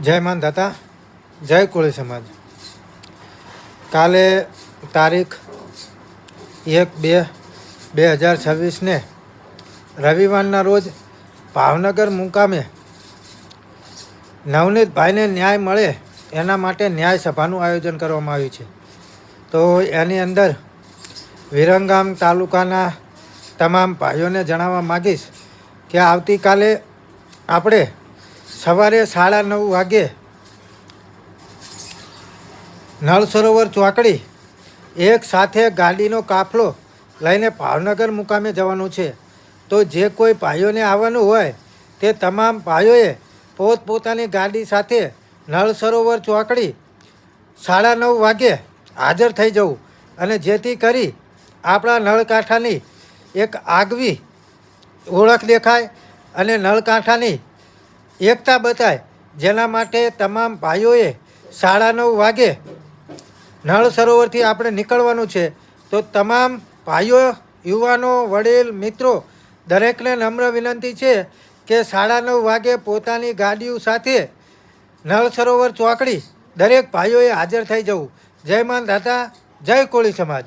જય માનધાતા, જય કોળી સમાજ. કાલે તારીખ 1/2/2026 રવિવારના રોજ ભાવનગર મુકામે નવનીતભાઈને ન્યાય મળે એના માટે ન્યાય સભાનું આયોજન કરવામાં આવ્યું છે. તો એની અંદર વિરમગામ તાલુકાના તમામ ભાઈઓને જણાવવા માગીશ કે આવતીકાલે આપણે સવારે 9:30 વાગે નળ સરોવર ચોકડી એક સાથે ગાડીનો કાફલો લઈને ભાવનગર મુકામે જવાનું છે. તો જે કોઈ ભાઈઓને આવવાનું હોય તે તમામ ભાઈઓએ પોતપોતાની ગાડી સાથે નળ સરોવર ચોકડી 9:30 વાગે હાજર થઈ જવું અને જેથી કરી આપણા નળકાંઠાની એક આગવી ઓળખ દેખાય અને નળકાંઠાની એકતા બતાય. જેના માટે તમામ ભાઈઓએ 9:30 વાગે નળ સરોવરથી આપણે નીકળવાનું છે. તો તમામ ભાઈઓ, યુવાનો, વડીલ, મિત્રો દરેકને નમ્ર વિનંતી છે કે 9:30 વાગે પોતાની ગાડીઓ સાથે નળ સરોવર ચોકડી દરેક ભાઈઓએ હાજર થઈ જવું. જય માનધાતા, જય કોળી સમાજ.